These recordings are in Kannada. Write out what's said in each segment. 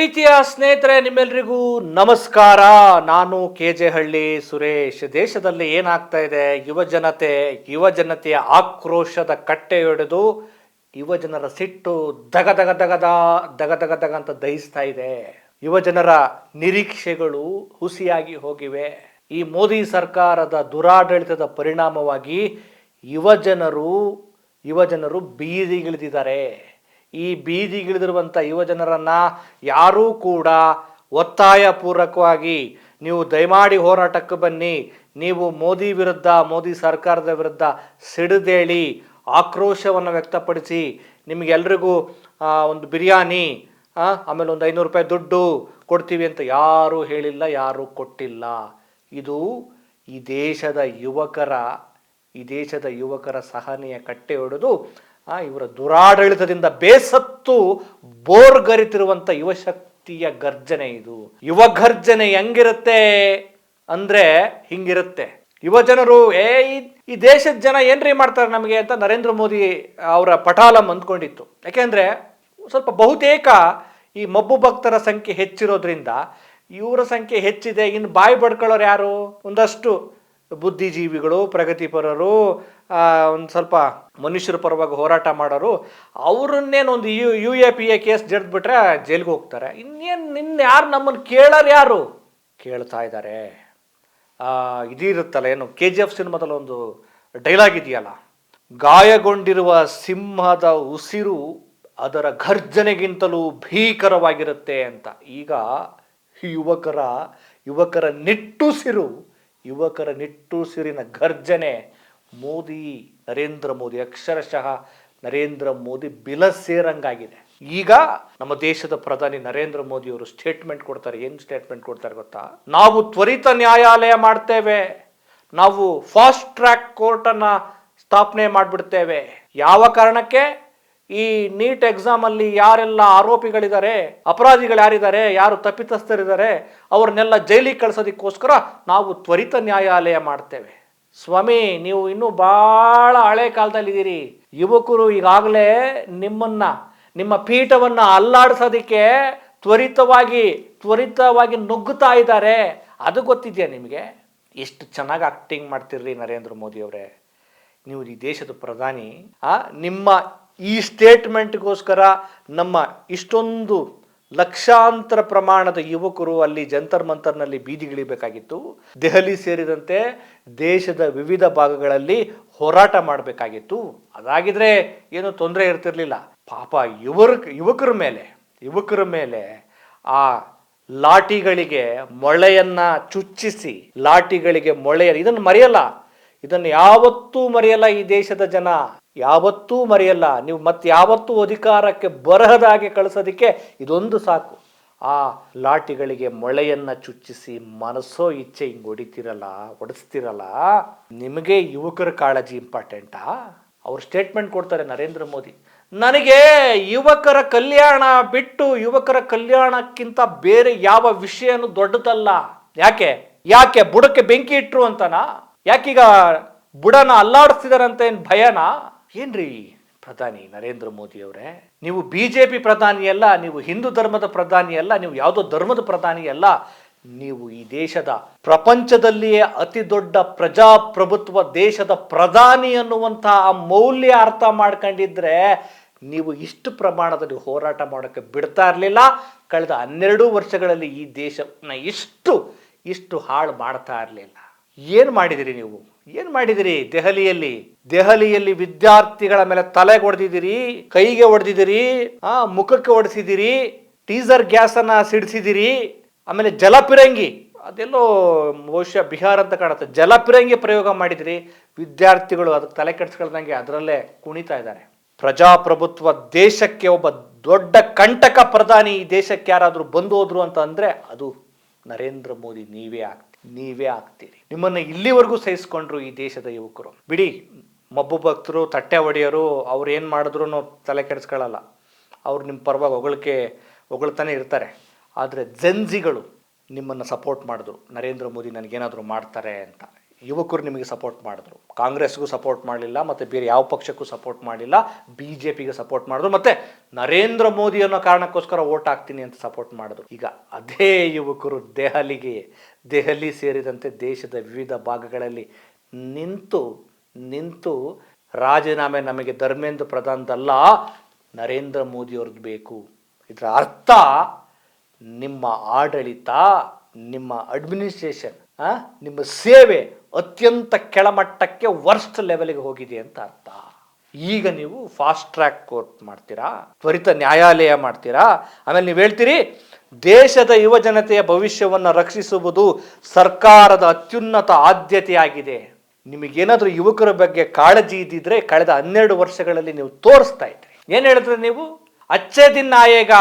ಪ್ರೀತಿಯ ಸ್ನೇಹಿತರೆ, ನಿಮ್ಮೆಲ್ರಿಗೂ ನಮಸ್ಕಾರ. ನಾನು KJ ಹಳ್ಳಿ ಸುರೇಶ್. ದೇಶದಲ್ಲಿ ಏನಾಗ್ತಾ ಇದೆ, ಯುವಜನತೆಯ ಆಕ್ರೋಶದ ಕಟ್ಟೆ ಹೊಡೆದು ಯುವಜನರ ಸಿಟ್ಟು ದಗ ದಗ ದಗದ ದಗ ದಗ ದಗ ಅಂತ ದಹಿಸ್ತಾ ಇದೆ. ಯುವಜನರ ನಿರೀಕ್ಷೆಗಳು ಹುಸಿಯಾಗಿ ಹೋಗಿವೆ. ಈ ಮೋದಿ ಸರ್ಕಾರದ ದುರಾಡಳಿತದ ಪರಿಣಾಮವಾಗಿ ಯುವಜನರು ಬೀದಿಗಿಳಿದಿದ್ದಾರೆ. ಈ ಬೀದಿಗಿಳಿದಿರುವಂಥ ಯುವಜನರನ್ನು ಯಾರೂ ಕೂಡ ಒತ್ತಾಯಪೂರ್ವಕವಾಗಿ ನೀವು ದಯಮಾಡಿ ಹೋರಾಟಕ್ಕೆ ಬನ್ನಿ, ನೀವು ಮೋದಿ ಸರ್ಕಾರದ ವಿರುದ್ಧ ಸಿಡಿದೇಳಿ ಆಕ್ರೋಶವನ್ನು ವ್ಯಕ್ತಪಡಿಸಿ, ನಿಮಗೆಲ್ರಿಗೂ ಒಂದು ಬಿರಿಯಾನಿ ಆಮೇಲೆ ಒಂದು 500 ರೂಪಾಯಿ ದುಡ್ಡು ಕೊಡ್ತೀವಿ ಅಂತ ಯಾರೂ ಹೇಳಿಲ್ಲ, ಯಾರೂ ಕೊಟ್ಟಿಲ್ಲ. ಇದು ಈ ದೇಶದ ಯುವಕರ ಸಹನೆಯ ಕಟ್ಟೆ ಹೊಡೆದು ಇವರ ದುರಾಡಳಿತದಿಂದ ಬೇಸತ್ತು ಬೋರ್ಗರಿತಿರುವಂಥ ಯುವಶಕ್ತಿಯ ಗರ್ಜನೆ. ಇದು ಯುವ ಗರ್ಜನೆ ಹೆಂಗಿರುತ್ತೆ ಅಂದರೆ ಹಿಂಗಿರುತ್ತೆ. ಯುವಜನರು ಈ ದೇಶದ ಜನ ಏನ್ರಿ ಮಾಡ್ತಾರೆ ನಮಗೆ ಅಂತ ನರೇಂದ್ರ ಮೋದಿ ಅವರ ಪಟಾಲಂ ಅಂದ್ಕೊಂಡಿತ್ತು. ಯಾಕೆಂದರೆ ಸ್ವಲ್ಪ ಬಹುತೇಕ ಈ ಮಬ್ಬು ಭಕ್ತರ ಸಂಖ್ಯೆ ಹೆಚ್ಚಿರೋದ್ರಿಂದ ಇವರ ಸಂಖ್ಯೆ ಹೆಚ್ಚಿದೆ. ಇನ್ನು ಬಾಯಿ ಬಡ್ಕೊಳ್ಳೋರು ಯಾರು? ಒಂದಷ್ಟು ಬುದ್ಧಿಜೀವಿಗಳು, ಪ್ರಗತಿಪರರು, ಒಂದು ಸ್ವಲ್ಪ ಮನುಷ್ಯರ ಪರವಾಗಿ ಹೋರಾಟ ಮಾಡೋರು. ಅವ್ರನ್ನೇನೊಂದು UAPA ಕೇಸ್ ಜಡ್ದ್ಬಿಟ್ರೆ ಜೈಲಿಗೆ ಹೋಗ್ತಾರೆ. ನಿನ್ನ ಯಾರು ನಮ್ಮನ್ನು ಯಾರು ಕೇಳ್ತಾ ಇದ್ದಾರೆ. ಇದಿರುತ್ತಲ್ಲ, ಏನು KGF ಸಿನಿಮಾದಲ್ಲಿ ಒಂದು ಡೈಲಾಗ್ ಇದೆಯಲ್ಲ, ಗಾಯಗೊಂಡಿರುವ ಸಿಂಹದ ಉಸಿರು ಅದರ ಘರ್ಜನೆಗಿಂತಲೂ ಭೀಕರವಾಗಿರುತ್ತೆ ಅಂತ. ಈಗ ಯುವಕರ ನಿಟ್ಟುಸಿರಿನ ಗರ್ಜನೆ ಅಕ್ಷರಶಃ ನರೇಂದ್ರ ಮೋದಿ ಬಿಲಸೇರಂಗಾಗಿದೆ. ಈಗ ನಮ್ಮ ದೇಶದ ಪ್ರಧಾನಿ ನರೇಂದ್ರ ಮೋದಿ ಅವರು ಸ್ಟೇಟ್ಮೆಂಟ್ ಕೊಡ್ತಾರೆ. ಏನು ಸ್ಟೇಟ್ಮೆಂಟ್ ಕೊಡ್ತಾರೆ ಗೊತ್ತಾ? ನಾವು ತ್ವರಿತ ನ್ಯಾಯಾಲಯ ಮಾಡ್ತೇವೆ, ನಾವು ಫಾಸ್ಟ್ ಟ್ರ್ಯಾಕ್ ಕೋರ್ಟನ್ನು ಸ್ಥಾಪನೆ ಮಾಡಿಬಿಡ್ತೇವೆ. ಯಾವ ಕಾರಣಕ್ಕೆ? ಈ ನೀಟ್ ಎಕ್ಸಾಮಲ್ಲಿ ಯಾರೆಲ್ಲ ಆರೋಪಿಗಳಿದ್ದಾರೆ, ಅಪರಾಧಿಗಳು ಯಾರಿದ್ದಾರೆ, ಯಾರು ತಪ್ಪಿತಸ್ಥರಿದ್ದಾರೆ, ಅವ್ರನ್ನೆಲ್ಲ ಜೈಲಿಗೆ ಕಳಿಸೋದಕ್ಕೋಸ್ಕರ ನಾವು ತ್ವರಿತ ನ್ಯಾಯಾಲಯ ಮಾಡ್ತೇವೆ. ಸ್ವಾಮಿ, ನೀವು ಇನ್ನೂ ಭಾಳ ಹಳೆ ಕಾಲದಲ್ಲಿದ್ದೀರಿ. ಯುವಕರು ಈಗಾಗಲೇ ನಿಮ್ಮ ಪೀಠವನ್ನು ಅಲ್ಲಾಡಿಸೋದಕ್ಕೆ ತ್ವರಿತವಾಗಿ ನುಗ್ಗುತ್ತಾ ಇದ್ದಾರೆ. ಅದು ಗೊತ್ತಿದೆಯಾ ನಿಮಗೆ? ಎಷ್ಟು ಚೆನ್ನಾಗಿ ಆಕ್ಟಿಂಗ್ ಮಾಡ್ತಿರ್ರಿ ನರೇಂದ್ರ ಮೋದಿ ಅವರೇ. ನೀವು ಈ ದೇಶದ ಪ್ರಧಾನಿ, ನಿಮ್ಮ ಈ ಸ್ಟೇಟ್ಮೆಂಟ್ಗೋಸ್ಕರ ನಮ್ಮ ಇಷ್ಟೊಂದು ಲಕ್ಷಾಂತರ ಪ್ರಮಾಣದ ಯುವಕರು ಅಲ್ಲಿ ಜಂತರ್ ಮಂತರ್ನಲ್ಲಿ ಬೀದಿಗಿಳಿಬೇಕಾಗಿತ್ತು. ದೆಹಲಿ ಸೇರಿದಂತೆ ದೇಶದ ವಿವಿಧ ಭಾಗಗಳಲ್ಲಿ ಹೋರಾಟ ಮಾಡಬೇಕಾಗಿತ್ತು. ಅದಾಗಿದ್ರೆ ಏನು ತೊಂದರೆ ಇರ್ತಿರ್ಲಿಲ್ಲ. ಪಾಪ ಯುವಕರ ಮೇಲೆ ಆ ಲಾಠಿಗಳಿಗೆ ಮೊಳೆಯನ್ನು ಚುಚ್ಚಿಸಿ, ಇದನ್ನು ಮರೆಯಲ್ಲ. ಇದನ್ನು ಯಾವತ್ತೂ ಮರೆಯಲ್ಲ ಈ ದೇಶದ ಜನ, ಯಾವತ್ತೂ ಮರೆಯಲ್ಲ. ನೀವು ಮತ್ತೆ ಯಾವತ್ತೂ ಅಧಿಕಾರಕ್ಕೆ ಬರಹದಾಗೆ ಕಳಿಸೋದಕ್ಕೆ ಇದೊಂದು ಸಾಕು. ಆ ಲಾಠಿಗಳಿಗೆ ಮೊಳೆಯನ್ನು ಚುಚ್ಚಿಸಿ ಮನಸ್ಸೋ ಇಚ್ಛೆ ಹಿಂಗೆ ಹೊಡಿಸ್ತಿರಲ್ಲ. ನಿಮಗೆ ಯುವಕರ ಕಾಳಜಿ ಇಂಪಾರ್ಟೆಂಟಾ? ಅವ್ರು ಸ್ಟೇಟ್ಮೆಂಟ್ ಕೊಡ್ತಾರೆ ನರೇಂದ್ರ ಮೋದಿ, ನನಗೆ ಯುವಕರ ಕಲ್ಯಾಣ ಬಿಟ್ಟು ಯುವಕರ ಕಲ್ಯಾಣಕ್ಕಿಂತ ಬೇರೆ ಯಾವ ವಿಷಯನೂ ದೊಡ್ಡದಲ್ಲ. ಯಾಕೆ ಬುಡಕ್ಕೆ ಬೆಂಕಿ ಇಟ್ರು ಅಂತನಾ? ಯಾಕೀಗ ಬುಡನ ಅಲ್ಲಾಡಿಸ್ತಿದಾರಂತ ಏನು ಭಯನಾ? ಏನ್ರಿ ಪ್ರಧಾನಿ ನರೇಂದ್ರ ಮೋದಿ ಅವರೇ, ನೀವು BJP ಪ್ರಧಾನಿ ಅಲ್ಲ, ನೀವು ಹಿಂದೂ ಧರ್ಮದ ಪ್ರಧಾನಿ ಅಲ್ಲ, ನೀವು ಯಾವುದೋ ಧರ್ಮದ ಪ್ರಧಾನಿ ಅಲ್ಲ. ನೀವು ಈ ದೇಶದ ಪ್ರಪಂಚದಲ್ಲಿಯೇ ಅತಿ ದೊಡ್ಡ ಪ್ರಜಾಪ್ರಭುತ್ವ ದೇಶದ ಪ್ರಧಾನಿ ಅನ್ನುವಂತಹ ಮೌಲ್ಯ ಅರ್ಥ ಮಾಡ್ಕೊಂಡಿದ್ರೆ ನೀವು ಇಷ್ಟು ಪ್ರಮಾಣದಲ್ಲಿ ಹೋರಾಟ ಮಾಡೋಕ್ಕೆ ಬಿಡ್ತಾ ಇರಲಿಲ್ಲ. ಕಳೆದ 12 ವರ್ಷಗಳಲ್ಲಿ ಈ ದೇಶನ ಇಷ್ಟು ಹಾಳು ಮಾಡ್ತಾ ಇರಲಿಲ್ಲ. ಏನು ಮಾಡಿದಿರಿ ದೆಹಲಿಯಲ್ಲಿ ವಿದ್ಯಾರ್ಥಿಗಳ ಮೇಲೆ ತಲೆಗೆ ಹೊಡೆದಿದ್ದೀರಿ, ಕೈಗೆ ಹೊಡೆದಿದ್ದೀರಿ, ಮುಖಕ್ಕೆ ಹೊಡೆಸಿದಿರಿ, ಟೀಸರ್ ಗ್ಯಾಸ್ ಅನ್ನ ಸಿಡಿಸಿದಿರಿ. ಆಮೇಲೆ ಜಲಪಿರಂಗಿ, ಅದೆಲ್ಲೋ ಬಹುಶಃ ಬಿಹಾರ ಅಂತ ಕಾಣುತ್ತೆ, ಜಲಪಿರಂಗಿ ಪ್ರಯೋಗ ಮಾಡಿದಿರಿ. ವಿದ್ಯಾರ್ಥಿಗಳು ಅದಕ್ಕೆ ತಲೆ ಕೆಡಿಸ್ಕೊಳ್ದಂಗೆ ಅದರಲ್ಲೇ ಕುಣಿತಾ ಇದ್ದಾರೆ. ಪ್ರಜಾಪ್ರಭುತ್ವ ದೇಶಕ್ಕೆ ಒಬ್ಬ ದೊಡ್ಡ ಕಂಟಕ ಪ್ರಧಾನಿ ಈ ದೇಶಕ್ಕೆ ಯಾರಾದರೂ ಬಂದು ಹೋದ್ರು ಅಂತ ಅಂದ್ರೆ ಅದು ನರೇಂದ್ರ ಮೋದಿ ನೀವೇ ಆಗ್ತೀರಿ. ನಿಮ್ಮನ್ನು ಇಲ್ಲಿವರೆಗೂ ಸಹಿಸ್ಕೊಂಡ್ರು ಈ ದೇಶದ ಯುವಕರು. ಬಿಡಿ, ಮಬ್ಬು ಭಕ್ತರು, ತಟ್ಟೆ ಒಡೆಯರು, ಅವ್ರು ಏನು ಮಾಡಿದ್ರು ತಲೆ ಕೆಡಿಸ್ಕೊಳ್ಳಲ್ಲ. ಅವ್ರು ನಿಮ್ಮ ಪರವಾಗಿ ಹೊಗಳ್ತಾನೆ ಇರ್ತಾರೆ. ಆದರೆ ಜೆನ್ಜಿಗಳು ನಿಮ್ಮನ್ನು ಸಪೋರ್ಟ್ ಮಾಡಿದ್ರು, ನರೇಂದ್ರ ಮೋದಿ ನನಗೇನಾದರೂ ಮಾಡ್ತಾರೆ ಅಂತ. ಯುವಕರು ನಿಮಗೆ ಸಪೋರ್ಟ್ ಮಾಡಿದ್ರು, ಕಾಂಗ್ರೆಸ್ಗೂ ಸಪೋರ್ಟ್ ಮಾಡಲಿಲ್ಲ, ಮತ್ತು ಬೇರೆ ಯಾವ ಪಕ್ಷಕ್ಕೂ ಸಪೋರ್ಟ್ ಮಾಡಲಿಲ್ಲ, BJPಗೆ ಸಪೋರ್ಟ್ ಮಾಡಿದ್ರು, ಮತ್ತು ನರೇಂದ್ರ ಮೋದಿ ಅನ್ನೋ ಕಾರಣಕ್ಕೋಸ್ಕರ ವೋಟ್ ಹಾಕ್ತೀನಿ ಅಂತ ಸಪೋರ್ಟ್ ಮಾಡಿದ್ರು. ಈಗ ಅದೇ ಯುವಕರು ದೆಹಲಿ ಸೇರಿದಂತೆ ದೇಶದ ವಿವಿಧ ಭಾಗಗಳಲ್ಲಿ ನಿಂತು ರಾಜೀನಾಮೆ ನಮಗೆ ಧರ್ಮೇಂದ್ರ ಪ್ರಧಾನ್ದಲ್ಲ, ನರೇಂದ್ರ ಮೋದಿಯವ್ರದ್ದು ಬೇಕು. ಇದರ ಅರ್ಥ ನಿಮ್ಮ ಆಡಳಿತ, ನಿಮ್ಮ ಅಡ್ಮಿನಿಸ್ಟ್ರೇಷನ್, ನಿಮ್ಮ ಸೇವೆ ಅತ್ಯಂತ ಕೆಳಮಟ್ಟಕ್ಕೆ ವರ್ಸ್ಟ್ ಲೆವೆಲ್ಗೆ ಹೋಗಿದೆ ಅಂತ ಅರ್ಥ. ಈಗ ನೀವು ಫಾಸ್ಟ್ ಟ್ರ್ಯಾಕ್ ಕೋರ್ಟ್ ಮಾಡ್ತೀರಾ, ತ್ವರಿತ ನ್ಯಾಯಾಲಯ ಮಾಡ್ತೀರಾ, ಆಮೇಲೆ ನೀವು ಹೇಳ್ತೀರಿ ದೇಶದ ಯುವ ಜನತೆಯ ಭವಿಷ್ಯವನ್ನು ರಕ್ಷಿಸುವುದು ಸರ್ಕಾರದ ಅತ್ಯುನ್ನತ ಆದ್ಯತೆಯಾಗಿದೆ. ನಿಮಗೇನಾದರೂ ಯುವಕರ ಬಗ್ಗೆ ಕಾಳಜಿ ಇದ್ದಿದ್ರೆ ಕಳೆದ 12 ವರ್ಷಗಳಲ್ಲಿ ನೀವು ತೋರಿಸ್ತಾ ಇದ್ರಿ. ಏನು ಹೇಳಿದ್ರಿ ನೀವು? ಅಚ್ಚೇ ದಿನ ಆಯೇಗ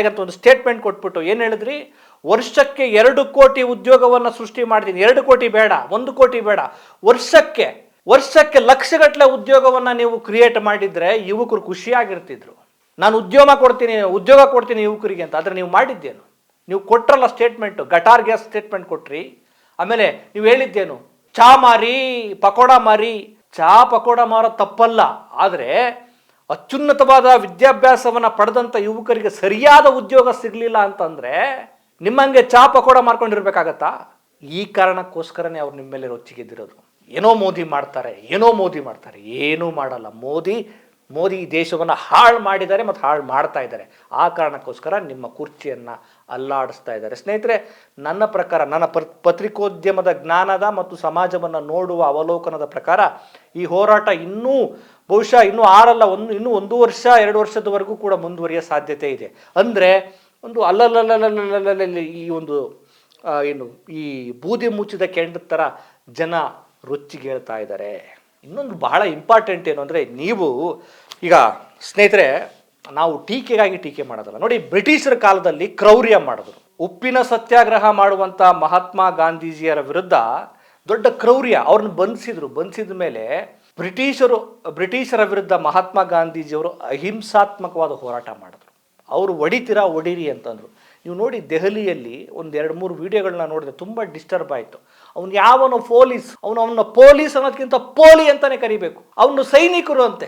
ಅಂತ ಒಂದು ಸ್ಟೇಟ್ಮೆಂಟ್ ಕೊಟ್ಬಿಟ್ಟು ಏನು ಹೇಳಿದ್ರಿ? ವರ್ಷಕ್ಕೆ 2 ಕೋಟಿ ಉದ್ಯೋಗವನ್ನು ಸೃಷ್ಟಿ ಮಾಡ್ತೀನಿ. 2 ಕೋಟಿ ಬೇಡ, 1 ಕೋಟಿ ಬೇಡ, ವರ್ಷಕ್ಕೆ ಲಕ್ಷಗಟ್ಟಲೆ ಉದ್ಯೋಗವನ್ನು ನೀವು ಕ್ರಿಯೇಟ್ ಮಾಡಿದ್ರೆ ಯುವಕರು ಖುಷಿಯಾಗಿರ್ತಿದ್ರು. ನಾನು ಉದ್ಯೋಗ ಕೊಡ್ತೀನಿ ಯುವಕರಿಗೆ ಅಂತ. ಆದರೆ ನೀವು ಮಾಡಿದ್ದೇನು? ನೀವು ಕೊಟ್ರಲ್ಲ ಸ್ಟೇಟ್ಮೆಂಟು, ಗಟಾರ್ ಗ್ಯಾಸ್ ಸ್ಟೇಟ್ಮೆಂಟ್ ಕೊಟ್ರಿ. ಆಮೇಲೆ ನೀವು ಹೇಳಿದ್ದೇನು? ಚಾ ಮಾರಿ, ಪಕೋಡ ಮಾರಿ. ಚಾ ಪಕೋಡ ಮಾರೋ ತಪ್ಪಲ್ಲ, ಆದರೆ ಅತ್ಯುನ್ನತವಾದ ವಿದ್ಯಾಭ್ಯಾಸವನ್ನು ಪಡೆದಂಥ ಯುವಕರಿಗೆ ಸರಿಯಾದ ಉದ್ಯೋಗ ಸಿಗಲಿಲ್ಲ ಅಂತಂದರೆ ನಿಮ್ಮಂಗೆ ಚಾ ಪಕೋಡ ಮಾರ್ಕೊಂಡಿರ್ಬೇಕಾಗತ್ತಾ? ಈ ಕಾರಣಕ್ಕೋಸ್ಕರನೇ ಅವ್ರು ನಿಮ್ಮ ಮೇಲೆ ರೊಚ್ಚಿಗೆದ್ದಿರೋದು. ಏನೋ ಮೋದಿ ಮಾಡ್ತಾರೆ, ಏನೂ ಮಾಡಲ್ಲ. ಮೋದಿ ಈ ದೇಶವನ್ನು ಹಾಳು ಮಾಡಿದ್ದಾರೆ ಮತ್ತು ಹಾಳು ಮಾಡ್ತಾ ಇದ್ದಾರೆ. ಆ ಕಾರಣಕ್ಕೋಸ್ಕರ ನಿಮ್ಮ ಕುರ್ಚಿಯನ್ನು ಅಲ್ಲಾಡಿಸ್ತಾ ಇದ್ದಾರೆ. ಸ್ನೇಹಿತರೆ, ನನ್ನ ಪ್ರಕಾರ, ನನ್ನ ಪತ್ರಿಕೋದ್ಯಮದ ಜ್ಞಾನದ ಮತ್ತು ಸಮಾಜವನ್ನು ನೋಡುವ ಅವಲೋಕನದ ಪ್ರಕಾರ ಈ ಹೋರಾಟ ಬಹುಶಃ ಇನ್ನೂ 1 ವರ್ಷ 2 ವರ್ಷದವರೆಗೂ ಕೂಡ ಮುಂದುವರಿಯೋ ಸಾಧ್ಯತೆ ಇದೆ. ಅಂದರೆ ಒಂದು ಈ ಬೂದಿ ಮುಚ್ಚಿದ ಕೆಂಡ ಥರ ಜನ ರೊಚ್ಚಿಗೇಳ್ತಾ ಇದ್ದಾರೆ. ಇನ್ನೊಂದು ಬಹಳ ಇಂಪಾರ್ಟೆಂಟ್ ಏನು ಅಂದರೆ, ನೀವು ಈಗ ಸ್ನೇಹಿತರೆ, ನಾವು ಟೀಕೆಗಾಗಿ ಟೀಕೆ ಮಾಡೋದಲ್ಲ. ನೋಡಿ, ಬ್ರಿಟಿಷರ ಕಾಲದಲ್ಲಿ ಕ್ರೌರ್ಯ ಮಾಡಿದ್ರು. ಉಪ್ಪಿನ ಸತ್ಯಾಗ್ರಹ ಮಾಡುವಂಥ ಮಹಾತ್ಮ ಗಾಂಧೀಜಿಯರ ವಿರುದ್ಧ ದೊಡ್ಡ ಕ್ರೌರ್ಯ, ಅವ್ರನ್ನ ಬಂಧಿಸಿದ ಮೇಲೆ ಬ್ರಿಟಿಷರ ವಿರುದ್ಧ ಮಹಾತ್ಮ ಗಾಂಧೀಜಿಯವರು ಅಹಿಂಸಾತ್ಮಕವಾದ ಹೋರಾಟ ಮಾಡಿದ್ರು. ಅವರು ಹೊಡೀರಿ ಅಂತಂದರು. ನೀವು ನೋಡಿ, ದೆಹಲಿಯಲ್ಲಿ 1-2-3 ವಿಡಿಯೋಗಳನ್ನ ನೋಡಿದ್ರೆ ತುಂಬ ಡಿಸ್ಟರ್ಬ್ ಆಯಿತು. ಅವನ ಪೊಲೀಸ್ ಅನ್ನೋದಕ್ಕಿಂತ ಪೋಲಿ ಅಂತಾನೆ ಕರಿಬೇಕು. ಅವನು ಸೈನಿಕರು ಅಂತೆ.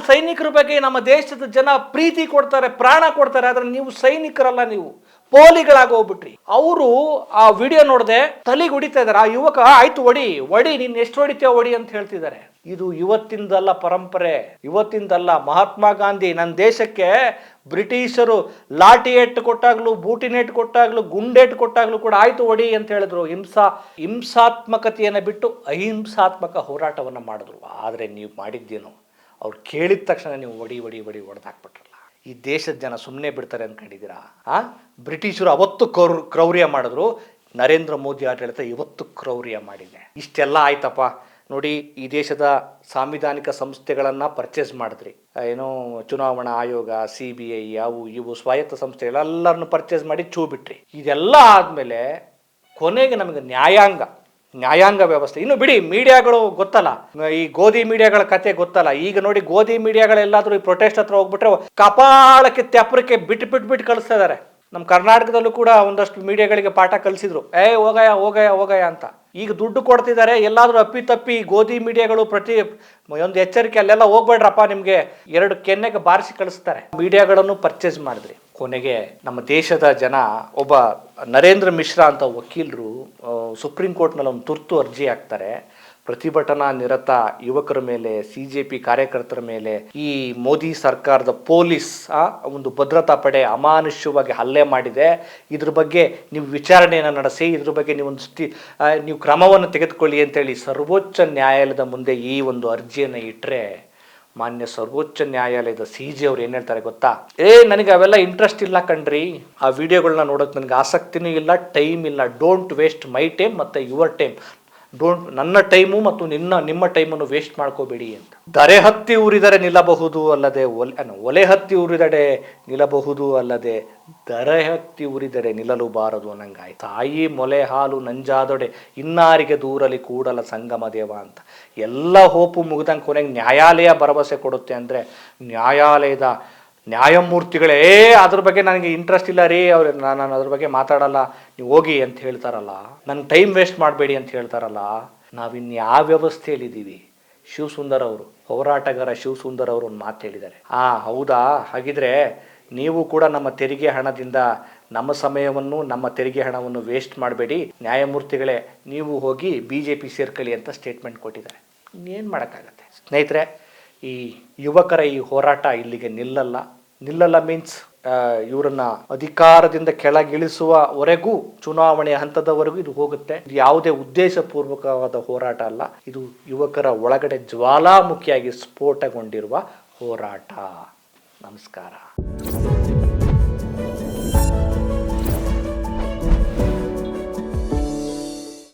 ಸೈನಿಕರ ಬಗ್ಗೆ ನಮ್ಮ ದೇಶದ ಜನ ಪ್ರೀತಿ ಕೊಡ್ತಾರೆ, ಪ್ರಾಣ ಕೊಡ್ತಾರೆ. ಆದರೆ ನೀವು ಸೈನಿಕರಲ್ಲ, ನೀವು ಪೋಲಿಗಳಾಗಿ ಹೋಗ್ಬಿಟ್ರಿ. ಅವರು ಆ ವಿಡಿಯೋ ನೋಡದೆ ತಲೆಗೆ ಹೊಡಿತಾ ಇದ್ದಾರೆ. ಆ ಯುವಕ, ಆಯ್ತು ಹೊಡಿ, ನೀನು ಎಷ್ಟು ಹೊಡಿತೀಯ ಹೊಡಿ ಅಂತ ಹೇಳ್ತಿದ್ದಾರೆ. ಇದು ಇವತ್ತಿಂದಲ್ಲ ಪರಂಪರೆ, ಇವತ್ತಿಂದಲ್ಲ. ಮಹಾತ್ಮ ಗಾಂಧಿ ನನ್ನ ದೇಶಕ್ಕೆ ಬ್ರಿಟಿಷರು ಲಾಠಿ ಏಟು ಕೊಟ್ಟಾಗ್ಲೂ, ಬೂಟಿನೇಟು ಕೊಟ್ಟಾಗ್ಲೂ, ಗುಂಡೇಟು ಕೊಟ್ಟಾಗ್ಲೂ ಕೂಡ ಆಯ್ತು ಹೊಡಿ ಅಂತ ಹೇಳಿದ್ರು. ಹಿಂಸಾತ್ಮಕತೆಯನ್ನು ಬಿಟ್ಟು ಅಹಿಂಸಾತ್ಮಕ ಹೋರಾಟವನ್ನು ಮಾಡಿದ್ರು. ಆದರೆ ನೀವು ಮಾಡಿದ್ದೇನು? ಅವ್ರು ಕೇಳಿದ ತಕ್ಷಣ ನೀವು ಹೊಡಿ ಹೊಡೆದಾಕ್ಬಿಟ್ರಲ್ಲ. ಈ ದೇಶದ ಜನ ಸುಮ್ಮನೆ ಬಿಡ್ತಾರೆ ಅಂದ್ಕೊಂಡಿದ್ದೀರಾ? ಬ್ರಿಟಿಷರು ಅವತ್ತು ಕ್ರೌರ್ಯ ಮಾಡಿದ್ರು, ನರೇಂದ್ರ ಮೋದಿ ಆಡಳಿತ ಇವತ್ತು ಕ್ರೌರ್ಯ ಮಾಡಿದೆ. ಇಷ್ಟೆಲ್ಲ ಆಯ್ತಪ್ಪ. ನೋಡಿ, ಈ ದೇಶದ ಸಾಂವಿಧಾನಿಕ ಸಂಸ್ಥೆಗಳನ್ನು ಪರ್ಚೇಸ್ ಮಾಡಿದ್ರಿ. ಚುನಾವಣಾ ಆಯೋಗ, CBI, ಇವು ಸ್ವಾಯತ್ತ ಸಂಸ್ಥೆಗಳೆಲ್ಲರನ್ನು ಪರ್ಚೇಸ್ ಮಾಡಿ ಬಿಟ್ರಿ. ಇದೆಲ್ಲ ಆದಮೇಲೆ ಕೊನೆಗೆ ನಮಗೆ ನ್ಯಾಯಾಂಗ ವ್ಯವಸ್ಥೆ. ಇನ್ನು ಬಿಡಿ, ಮೀಡಿಯಾಗಳು ಗೊತ್ತಲ್ಲ, ಈ ಗೋಧಿ ಮೀಡಿಯಾಗಳ ಕತೆ ಗೊತ್ತಲ್ಲ. ಈಗ ನೋಡಿ, ಗೋಧಿ ಮೀಡಿಯಾಗಳೆಲ್ಲಾದರೂ ಈ ಪ್ರೊಟೆಸ್ಟ್ ಹತ್ರ ಹೋಗ್ಬಿಟ್ರೆ ಕಪಾಳಕ್ಕೆ ತೆಪ್ಪರಕ್ಕೆ ಬಿಟ್ಟು ಕಳಿಸ್ತಾ ಇದ್ದಾರೆ. ನಮ್ಮ ಕರ್ನಾಟಕದಲ್ಲೂ ಕೂಡ ಒಂದಷ್ಟು ಮೀಡಿಯಾಗಳಿಗೆ ಪಾಠ ಕಲಿಸಿದ್ರು, ಹೋಗಯ ಅಂತ. ಈಗ ದುಡ್ಡು ಕೊಡ್ತಿದ್ದಾರೆ. ಎಲ್ಲಾದರೂ ಅಪ್ಪಿತಪ್ಪಿ ಗೋಧಿ ಮೀಡಿಯಾಗಳು ಒಂದು ಎಚ್ಚರಿಕೆ, ಅಲ್ಲೆಲ್ಲ ಹೋಗ್ಬೇಡ್ರಪ್ಪ, ನಿಮಗೆ 2 ಕೆನ್ನೆಗೆ ಬಾರಿಸಿ ಕಳಿಸ್ತಾರೆ. ಮೀಡಿಯಾಗಳನ್ನು ಪರ್ಚೇಸ್ ಮಾಡಿದ್ರಿ. ಕೊನೆಗೆ ನಮ್ಮ ದೇಶದ ಜನ, ಒಬ್ಬ ನರೇಂದ್ರ ಮಿಶ್ರಾ ಅಂತ ವಕೀಲರು ಸುಪ್ರೀಂ ಕೋರ್ಟ್ನಲ್ಲಿ ಒಂದು ತುರ್ತು ಅರ್ಜಿ ಹಾಕ್ತಾರೆ. ಪ್ರತಿಭಟನಾ ನಿರತ ಯುವಕರ ಮೇಲೆ, CJP ಕಾರ್ಯಕರ್ತರ ಮೇಲೆ ಈ ಮೋದಿ ಸರ್ಕಾರದ ಪೊಲೀಸ್ ಒಂದು ಭದ್ರತಾ ಪಡೆ ಅಮಾನುಷ್ಯವಾಗಿ ಹಲ್ಲೆ ಮಾಡಿದೆ. ಇದ್ರ ಬಗ್ಗೆ ನೀವು ವಿಚಾರಣೆಯನ್ನು ನಡೆಸಿ, ಇದ್ರ ಬಗ್ಗೆ ನೀವು ಕ್ರಮವನ್ನು ತೆಗೆದುಕೊಳ್ಳಿ ಅಂತೇಳಿ ಸರ್ವೋಚ್ಚ ನ್ಯಾಯಾಲಯದ ಮುಂದೆ ಈ ಒಂದು ಅರ್ಜಿಯನ್ನು ಇಟ್ಟರೆ, ಮಾನ್ಯ ಸರ್ವೋಚ್ಚ ನ್ಯಾಯಾಲಯದ CJ ಅವ್ರು ಏನು ಹೇಳ್ತಾರೆ ಗೊತ್ತಾ? ನನಗೆ ಅವೆಲ್ಲ ಇಂಟ್ರೆಸ್ಟ್ ಇಲ್ಲ ಕಣ್ರಿ, ಆ ವಿಡಿಯೋಗಳನ್ನ ನೋಡೋಕೆ ನನಗೆ ಆಸಕ್ತಿನೂ ಇಲ್ಲ, ಟೈಮ್ ಇಲ್ಲ. ಡೋಂಟ್ ವೇಸ್ಟ್ ಮೈ ಟೈಮ್ ಮತ್ತು ಯುವರ್ ಟೈಮ್. ನನ್ನ ಟೈಮು ಮತ್ತು ನಿಮ್ಮ ಟೈಮನ್ನು ವೇಸ್ಟ್ ಮಾಡ್ಕೋಬೇಡಿ ಅಂತ. ದರೆ ಹತ್ತಿ ಉರಿದರೆ ನಿಲ್ಲಬಹುದು ಅಲ್ಲದೆ, ಒಲೆ ಹತ್ತಿ ಉರಿದಡೆ ನಿಲ್ಲಬಹುದು ಅಲ್ಲದೆ, ದರೆ ಹತ್ತಿ ಉರಿದರೆ ನಿಲ್ಲಲುಬಾರದು ಅನ್ನಂಗಾಯ್ತು. ತಾಯಿ ಮೊಲೆ ಹಾಲು ನಂಜಾದೊಡೆ ಇನ್ನಾರಿಗೆ ದೂರಲಿ ಕೂಡಲ ಸಂಗಮ ದೇವ ಅಂತ. ಎಲ್ಲ ಹೋಪು ಮುಗಿದಂಗೆ ಕೊನೆಗೆ ನ್ಯಾಯಾಲಯ ಭರವಸೆ ಕೊಡುತ್ತೆ ಅಂದರೆ, ನ್ಯಾಯಾಲಯದ ನ್ಯಾಯಮೂರ್ತಿಗಳೇ ಅದ್ರ ಬಗ್ಗೆ ನನಗೆ ಇಂಟ್ರೆಸ್ಟ್ ಇಲ್ಲ ರೀ, ಅವ್ರು ನಾನು ಅದ್ರ ಬಗ್ಗೆ ಮಾತಾಡಲ್ಲ, ನೀವು ಹೋಗಿ ಅಂತ ಹೇಳ್ತಾರಲ್ಲ, ನನ್ನ ಟೈಮ್ ವೇಸ್ಟ್ ಮಾಡಬೇಡಿ ಅಂತ ಹೇಳ್ತಾರಲ್ಲ, ನಾವಿನ್ಯಾವ ವ್ಯವಸ್ಥೆಯಲ್ಲಿದ್ದೀವಿ? ಶಿವಸುಂದರ್ ಅವರು, ಹೋರಾಟಗಾರ ಶಿವಸುಂದರ್ ಅವರು ಒಂದು ಮಾತು ಹೇಳಿದ್ದಾರೆ. ಹೌದಾ, ಹಾಗಿದ್ರೆ ನೀವು ಕೂಡ ನಮ್ಮ ತೆರಿಗೆ ಹಣದಿಂದ ನಮ್ಮ ಸಮಯವನ್ನು, ನಮ್ಮ ತೆರಿಗೆ ಹಣವನ್ನು ವೇಸ್ಟ್ ಮಾಡಬೇಡಿ, ನ್ಯಾಯಮೂರ್ತಿಗಳೇ ನೀವು ಹೋಗಿ BJP ಸೇರ್ಕೊಳ್ಳಿ ಅಂತ ಸ್ಟೇಟ್ಮೆಂಟ್ ಕೊಟ್ಟಿದ್ದಾರೆ. ಇನ್ನೇನು ಮಾಡೋಕ್ಕಾಗತ್ತೆ ಸ್ನೇಹಿತರೆ? ಈ ಯುವಕರ ಈ ಹೋರಾಟ ಇಲ್ಲಿಗೆ ನಿಲ್ಲಲ್ಲ ಮೀನ್ಸ್ ಇವರನ್ನ ಅಧಿಕಾರದಿಂದ ಕೆಳಗಿಳಿಸುವವರೆಗೂ, ಚುನಾವಣೆ ಹಂತದವರೆಗೂ ಇದು ಹೋಗುತ್ತೆ. ಇದು ಯಾವುದೇ ಉದ್ದೇಶಪೂರ್ವಕವಾದ ಹೋರಾಟ ಅಲ್ಲ, ಇದು ಯುವಕರ ಒಳಗಡೆ ಜ್ವಾಲಾಮುಖಿಯಾಗಿ ಸ್ಫೋಟಗೊಂಡಿರುವ ಹೋರಾಟ. ನಮಸ್ಕಾರ.